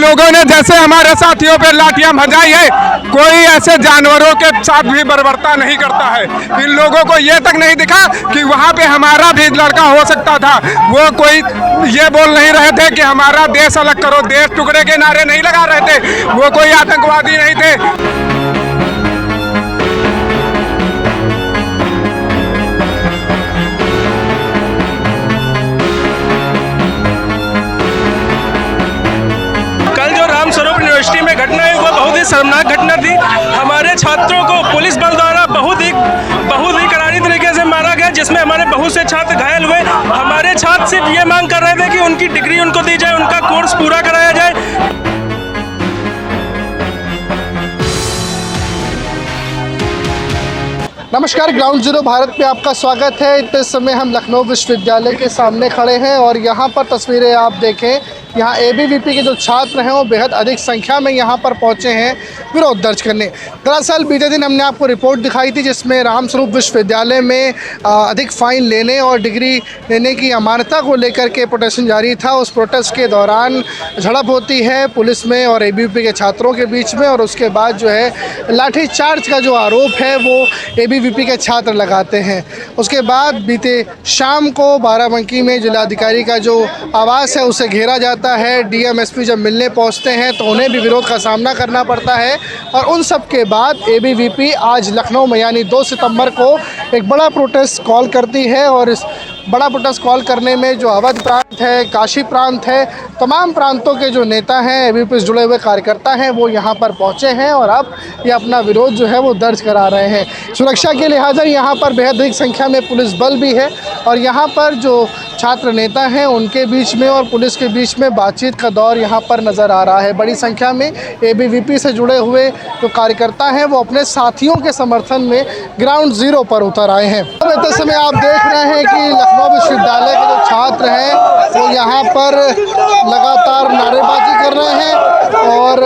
लोगों ने जैसे हमारे साथियों पर लाठियां भजाई है, कोई ऐसे जानवरों के साथ भी बर्बरता नहीं करता है। इन लोगों को ये तक नहीं दिखा कि वहाँ पे हमारा भी लड़का हो सकता था। वो कोई ये बोल नहीं रहे थे कि हमारा देश अलग करो, देश टुकड़े के नारे नहीं लगा रहे थे। वो कोई आतंकवादी नहीं थे। यूनिवर्सिटी में घटना है, वो बहुत ही शर्मनाक घटना थी। हमारे छात्रों को पुलिस बल द्वारा बहुत ही करारी तरीके से मारा गया, जिसमें हमारे बहुत से छात्र घायल हुए। हमारे छात्र सिर्फ ये मांग कर रहे थे कि उनकी डिग्री उनको दी जाए, उनका कोर्स पूरा कराया जाए। नमस्कार, ग्राउंड जीरो भारत में आपका स्वागत है। इस समय हम लखनऊ विश्वविद्यालय के सामने खड़े हैं और यहाँ पर तस्वीरें आप देखें, यहाँ एबीवीपी के जो छात्र हैं वो बेहद अधिक संख्या में यहाँ पर पहुँचे हैं विरोध दर्ज करने। दरअसल बीते दिन हमने आपको रिपोर्ट दिखाई थी जिसमें रामस्वरूप विश्वविद्यालय में अधिक फ़ाइन लेने और डिग्री लेने की अमानता को लेकर के प्रोटेस्ट जारी था। उस प्रोटेस्ट के दौरान झड़प होती है पुलिस में और एबीवीपी के छात्रों के बीच में, और उसके बाद जो है लाठीचार्ज का जो आरोप है वो एबीवीपी के छात्र लगाते हैं। उसके बाद बीते शाम को बाराबंकी में जिलाधिकारी का जो आवास है उसे घेरा जाता है। डीएम एसपी जब मिलने पहुंचते हैं तो उन्हें भी विरोध का सामना करना पड़ता है, और उन सब के बाद एबीवीपी आज लखनऊ में यानी 2 सितंबर को एक बड़ा प्रोटेस्ट कॉल करती है। और इस बड़ा प्रोटेस्ट कॉल करने में जो अवध प्रांत है, काशी प्रांत है, तमाम प्रांतों के जो नेता हैं, एबीवीपी से जुड़े हुए कार्यकर्ता हैं, वो यहाँ पर पहुँचे हैं और अब ये अपना विरोध जो है वो दर्ज करा रहे हैं। सुरक्षा के लिहाजा यहाँ पर बेहद अधिक संख्या में पुलिस बल भी है, और यहाँ पर जो छात्र नेता हैं उनके बीच में और पुलिस के बीच में बातचीत का दौर यहाँ पर नज़र आ रहा है। बड़ी संख्या में एबीवीपी से जुड़े हुए जो कार्यकर्ता हैं वो अपने साथियों के समर्थन में ग्राउंड जीरो पर उतर आए हैं। अब इस समय आप देख रहे हैं कि लखनऊ विश्वविद्यालय के जो छात्र हैं वो यहाँ पर लगातार नारेबाजी कर रहे हैं और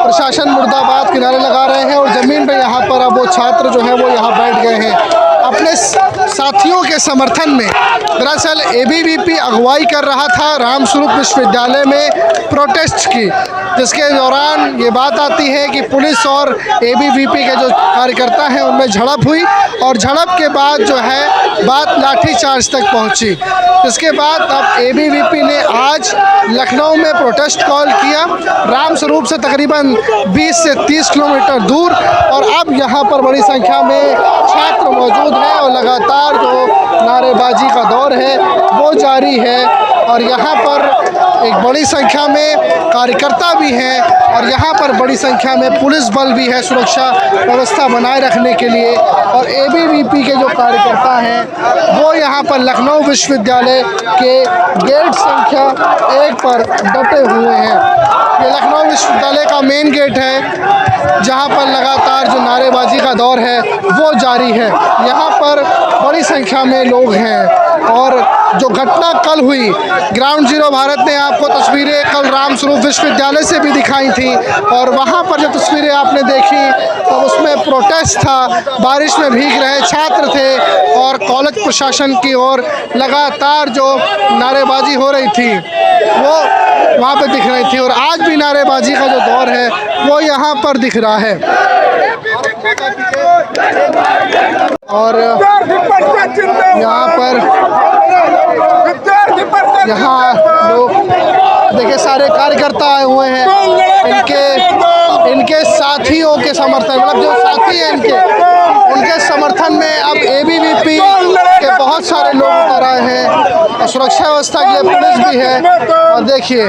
प्रशासन मुर्दाबाद के नारे लगा रहे हैं, और ज़मीन पर यहाँ पर अब वो छात्र जो हैं वो यहाँ बैठ गए हैं अपने साथियों के समर्थन में। दरअसल एबीवीपी अगुवाई कर रहा था रामस्वरूप विश्वविद्यालय में प्रोटेस्ट की, जिसके दौरान ये बात आती है कि पुलिस और एबीवीपी के जो कार्यकर्ता हैं उनमें झड़प हुई, और झड़प के बाद जो है बात लाठीचार्ज तक पहुंची। इसके बाद अब एबीवीपी ने आज लखनऊ में प्रोटेस्ट कॉल किया, रामस्वरूप से तकरीबन 20 से 30 किलोमीटर दूर, और अब यहाँ पर बड़ी संख्या में छात्र मौजूद हैं और लगातार जो नारेबाजी का दौर है वो जारी है। और यहाँ पर एक बड़ी संख्या में कार्यकर्ता भी हैं और यहाँ पर बड़ी संख्या में पुलिस बल भी है सुरक्षा व्यवस्था बनाए रखने के लिए। और एबीवीपी के जो कार्यकर्ता हैं वो यहाँ पर लखनऊ विश्वविद्यालय के गेट संख्या 1 पर डटे हुए हैं। ये लखनऊ विश्वविद्यालय का मेन गेट है जहाँ पर लगातार जो नारेबाजी का दौर है वो जारी है। यहाँ पर बड़ी संख्या में लोग हैं, और जो घटना कल हुई, ग्राउंड जीरो भारत ने आपको तस्वीरें कल रामस्वरूप विश्वविद्यालय से भी दिखाई थी, और वहाँ पर जो तस्वीरें आपने देखी तो उसमें प्रोटेस्ट था, बारिश में भीग रहे छात्र थे और कॉलेज प्रशासन की ओर लगातार जो नारेबाजी हो रही थी वो वहाँ पर दिख रही थी, और आज भी नारेबाजी का जो दौर है वो यहाँ पर दिख रहा है। और यहाँ पर लोग देखिए सारे कार्यकर्ता आए हुए हैं, इनके साथियों के समर्थन, मतलब जो साथी हैं उनके समर्थन में अब एबीवीपी के बहुत सारे लोग उतर आए हैं, और सुरक्षा व्यवस्था के लिए पुलिस भी है। और देखिए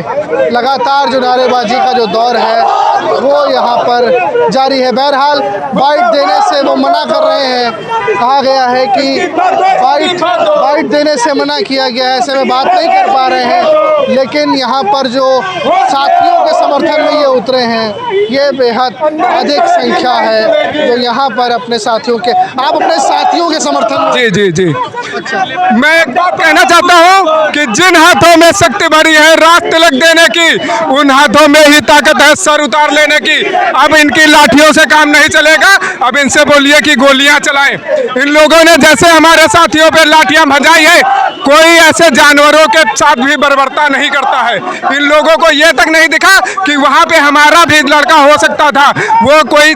लगातार जो नारेबाजी का जो दौर है वो यहाँ पर जारी है। बहरहाल बाइट देने से वो मना कर रहे हैं, कहा गया है कि बाइट देने से मना किया गया है, ऐसे में बात नहीं कर पा रहे हैं। लेकिन यहाँ पर जो साथियों के समर्थन में ये उतरे हैं, ये बेहद अधिक संख्या है जो यहाँ पर अपने साथियों के, आप अपने साथियों के समर्थन। जी अच्छा, मैं एक बात कहना चाहता हूँ कि जिन हाथों में शक्ति भरी है राख तिलक देने की, उन हाथों में ही ताकत है सर उतार लेने की। अब इनकी लाठियों से काम नहीं चलेगा, अब इनसे बोलिए कि गोलियां चलाएं। इन लोगों ने जैसे हमारे साथियों पर लाठियां भजाई है, कोई ऐसे जानवरों के साथ भी बर्बरता नहीं करता है। इन लोगों को ये तक नहीं दिखा कि वहाँ पे हमारा भी लड़का हो सकता था। वो कोई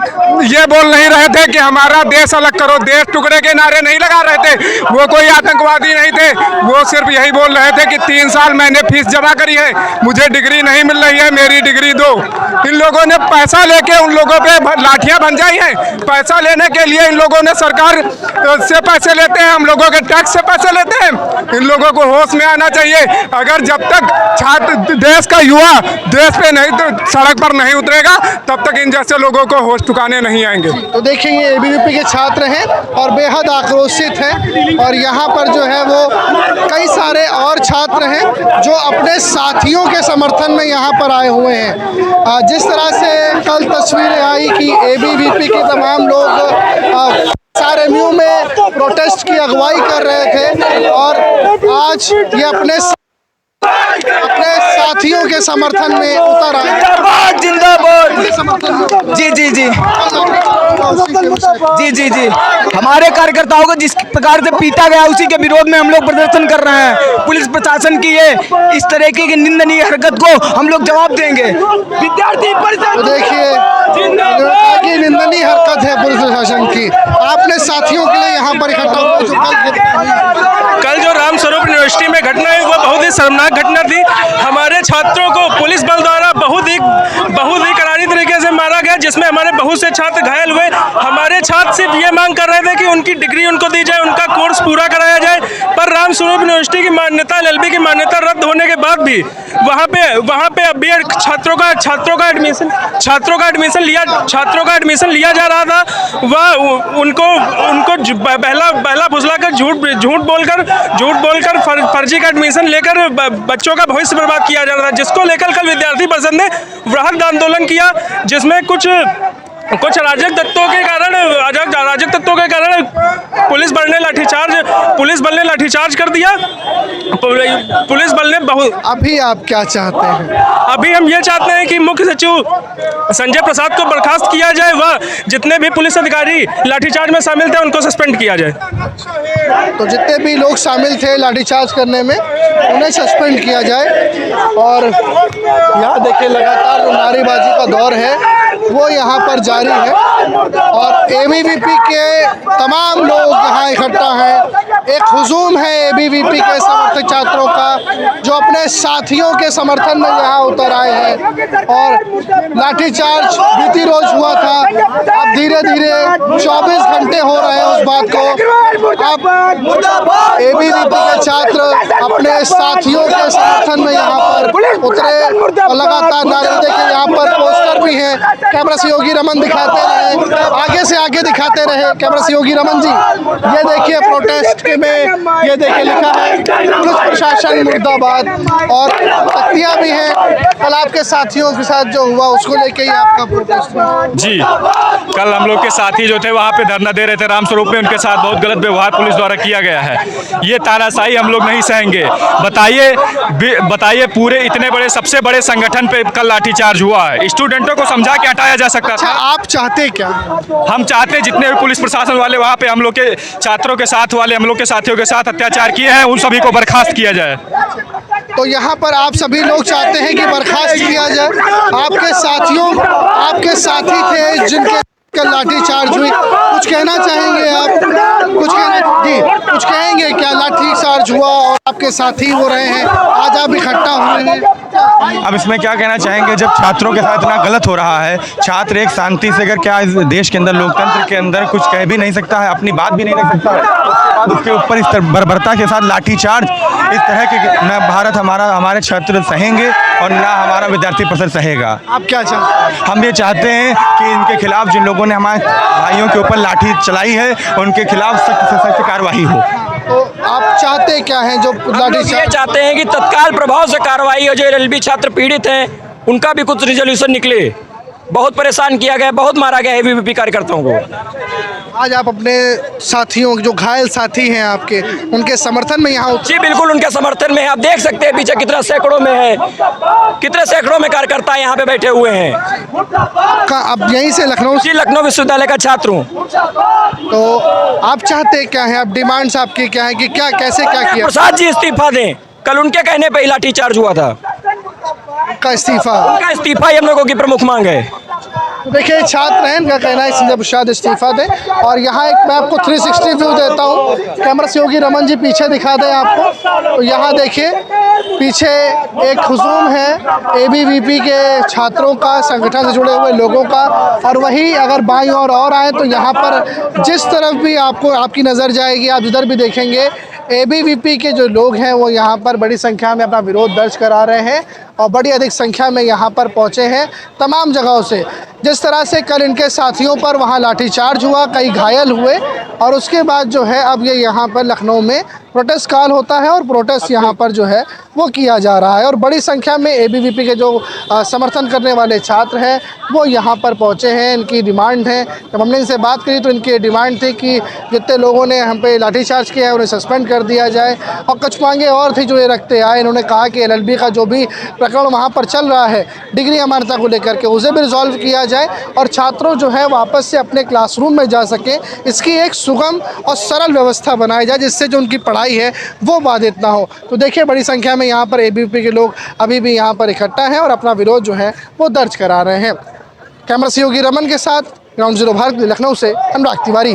ये बोल नहीं रहे थे कि हमारा देश अलग करो, देश टुकड़े के नारे नहीं लगा रहे थे। वो कोई आतंकवादी नहीं थे। वो सिर्फ यही बोल रहे थे कि 3 साल मैंने फीस जमा करी है, मुझे डिग्री नहीं मिल रही है, मेरी डिग्री दो। इन लोगों ने पैसा लेके उन लोगों पे लाठियां भंजाई हैं। पैसा लेने के लिए इन लोगों ने सरकार से पैसे लेते हैं, हम लोगों के टैक्स से पैसे लेते हैं। इन लोगों को होश में आना चाहिए। अगर जब तक छात्र देश का युवा देश पे नहीं तो सड़क पर नहीं उतरेगा, तब तक इन जैसे लोगों को होश ठिकाने नहीं आएंगे। तो देखिए ये एबीवीपी के छात्र हैं और बेहद आक्रोशित हैं और यहाँ पर जो है वो कई सारे और छात्र हैं जो अपने साथियों के समर्थन में यहाँ पर आए हुए हैं। जिस तरह से कल तस्वीरें आई कि एबीवीपी के तमाम लोग SRMU में प्रोटेस्ट की अगुवाई कर रहे थे और आज ये अपने साथियों के समर्थन में उतर आए। जिंदाबाद। जी जी जी जी जी जी हमारे कार्यकर्ताओं को जिस प्रकार से पीटा गया उसी के विरोध में हम लोग प्रदर्शन कर रहे हैं। पुलिस प्रशासन की ये इस तरह की निंदनीय हरकत को हम लोग जवाब देंगे। विद्यार्थी परिषद तो देखिए ये निंदनीय हरकत है पुलिस प्रशासन की। आपने साथियों के लिए यहाँ पर इकट्ठा हुए जो कल जो रामस्वरूप यूनिवर्सिटी में घटना हुई वो बहुत ही शर्मनाक घटना थी। हमारे छात्रों को पुलिस बल द्वारा बहुत ही करारी तरीके से मारा गया, जिसमें हमारे बहुत से छात्र घायल हुए। हमारे छात्र सिर्फ ये मांग कर रहे थे कि उनकी डिग्री उनको दी जाए, उनका कोर्स पूरा कराया जाए। पर रामस्वरूप यूनिवर्सिटी की मान्यता LLB की मान्यता रद्द होने के बाद भी वहाँ पे अभी छात्रों का एडमिशन लिया जा रहा था। वह उनको बहला फुसलाकर झूठ बोलकर फर्जी का एडमिशन लेकर बच्चों का भविष्य बर्बाद किया जा रहा था, जिसको लेकर कल विद्यार्थी परिषद ने वृहद आंदोलन किया, जिसमें कुछ अराजक तत्वों के कारण पुलिस बल ने लाठीचार्ज कर दिया। पुलिस बल ने बहुत। अभी आप क्या चाहते हैं? अभी हम ये चाहते हैं कि मुख्य सचिव संजय प्रसाद को बर्खास्त किया जाए व जितने भी पुलिस अधिकारी लाठीचार्ज में शामिल थे उनको सस्पेंड किया जाए। तो जितने भी लोग शामिल थे लाठीचार्ज करने में उन्हें सस्पेंड किया जाए। और यहाँ देखिए लगातार जो नारेबाजी का दौर है वो यहाँ पर जारी है और एबीवीपी के तमाम लोग यहाँ इकट्ठा हैं। एक हुजूम है एबीवीपी के समर्थक छात्रों का जो अपने साथियों के समर्थन में यहाँ उतर आए हैं। और लाठीचार्ज बीती रोज हुआ था, अब धीरे धीरे 24 घंटे हो रहे हैं उस बात को। अब एबीवीपी के छात्र अपने साथियों के समर्थन में यहाँ पर उतरे और लगातार नारे देखे। यहाँ पर पोस्टर भी है। कैमरा सहयोगी रमन दिखाते रहे, आगे से आगे दिखाते रहे कैमरा सहयोगी रमन जी। ये देखिए प्रोटेस्ट के में ये देखिए लिखा है पुलिस प्रशासन मुर्दाबाद और तख्तियां भी हैं। कल आपके साथियों के साथ जो हुआ उसको लेके ही आपका प्रोटेस्ट हुआ? जी, कल हम लोग के साथी जो थे वहाँ पे धरना दे रहे थे रामस्वरूप में, उनके साथ बहुत गलत व्यवहार पुलिस द्वारा किया गया है। ये तानाशाही हम लोग नहीं सहेंगे। बताइए पूरे इतने बड़े सबसे बड़े संगठन पे कल लाठीचार्ज हुआ है, स्टूडेंटों को समझा के हटाया जा सकता अच्छा, था। आप चाहते क्या? हम चाहते जितने भी पुलिस प्रशासन वाले वहाँ पे हम लोग के छात्रों के साथ वाले हम लोग के साथियों के साथ अत्याचार किए हैं उन सभी को बर्खास्त किया जाए। तो यहाँ पर आप सभी लोग चाहते हैं कि बर्खास्त किया जाए। आपके साथी थे जिनके लाठीचार्ज हुई, कुछ कहना चाहेंगे आप? कुछ कहेंगे क्या? लाठीचार्ज हुआ और आपके साथी हो रहे हैं, आज आप इकट्ठा हुए हैं। अब इसमें क्या कहना चाहेंगे जब छात्रों के साथ इतना गलत हो रहा है? छात्र एक शांति से अगर क्या इस देश के अंदर लोकतंत्र के अंदर कुछ कह भी नहीं सकता है, अपनी बात भी नहीं रख सकता है, उसके बाद उसके ऊपर इस बर्बरता के साथ लाठीचार्ज, इस तरह के न भारत हमारे छात्र सहेंगे और ना हमारा विद्यार्थी परिषद सहेगा। आप क्या चाहते हैं? हम ये चाहते हैं कि इनके खिलाफ जिन लोगों ने हमारे भाइयों के ऊपर लाठी चलाई है उनके खिलाफ सख्त से सख्त कार्रवाई हो। तो आप चाहते क्या हैं जो लाठीचार्ज? ये चाहते हैं कि तत्काल प्रभाव से कार्रवाई हो। जो LLB छात्र पीड़ित हैं उनका भी कुछ रिजोल्यूशन निकले। बहुत परेशान किया गया, बहुत मारा गया एबीवीपी कार्यकर्ताओं को। आज आप अपने साथियों जो घायल साथी हैं आपके उनके समर्थन में यहाँ जी बिल्कुल उनके समर्थन में है। आप देख सकते हैं पीछे कितना सैकड़ों में है, कितने सैकड़ों में कार्यकर्ता यहाँ पे बैठे हुए हैं। अब यहीं से लखनऊ जी लखनऊ विश्वविद्यालय का छात्र हूँ। तो आप चाहते क्या हैं, आप डिमांड्स आपकी क्या है कि क्या कैसे क्या किया प्रसाद जी इस्तीफा दें, कल उनके कहने पे ही लाठीचार्ज हुआ था। का इस्तीफा? उनका इस्तीफा ही हम लोगों की प्रमुख मांग है। देखिए छात्र हैं, इनका कहना है संजय प्रसाद इस्तीफा दें। और यहाँ एक मैं आपको 360 व्यू देता हूँ, कैमरा सहयोगी रमन जी पीछे दिखा दें आपको। तो यहाँ देखिए पीछे एक हुजूम है ABVP के छात्रों का, संगठन से जुड़े हुए लोगों का। और वही अगर बाईं और आए तो यहाँ पर जिस तरफ भी आपको आपकी नज़र जाएगी आप जिधर भी देखेंगे ABVP के जो लोग हैं वो यहाँ पर बड़ी संख्या में अपना विरोध दर्ज करा रहे हैं और बड़ी अधिक संख्या में यहाँ पर पहुँचे हैं तमाम जगहों से। जिस तरह से कल इनके साथियों पर वहाँ लाठीचार्ज हुआ, कई घायल हुए और उसके बाद जो है अब ये यहाँ पर लखनऊ में प्रोटेस्ट कॉल होता है और प्रोटेस्ट यहाँ पर जो है वो किया जा रहा है। और बड़ी संख्या में ABVP के जो समर्थन करने वाले छात्र हैं वो यहाँ पर पहुँचे हैं। इनकी डिमांड है, जब हमने इनसे बात करी तो इनकी डिमांड थी कि जितने लोगों ने हम पे लाठीचार्ज किया है उन्हें सस्पेंड कर दिया जाए। और कुछ मांगे और थी जो ये रखते आए। इन्होंने कहा कि LLB का जो भी प्रकरण वहाँ पर चल रहा है डिग्री अमानता को लेकर के उसे भी रिजॉल्व किया जाए और छात्रों जो है वापस से अपने क्लासरूम में जा सकें। इसकी एक सुगम और सरल व्यवस्था बनाई जाए जिससे जो उनकी पढ़ाई है वो बाधित ना हो। तो देखिए बड़ी संख्या में यहाँ पर ABVP के लोग अभी भी यहाँ पर इकट्ठा हैं और अपना विरोध जो है वो दर्ज करा रहे हैं। कैमरा सहयोगी रमन के साथ ग्राउंड जीरो भारत लखनऊ से अनुराग तिवारी।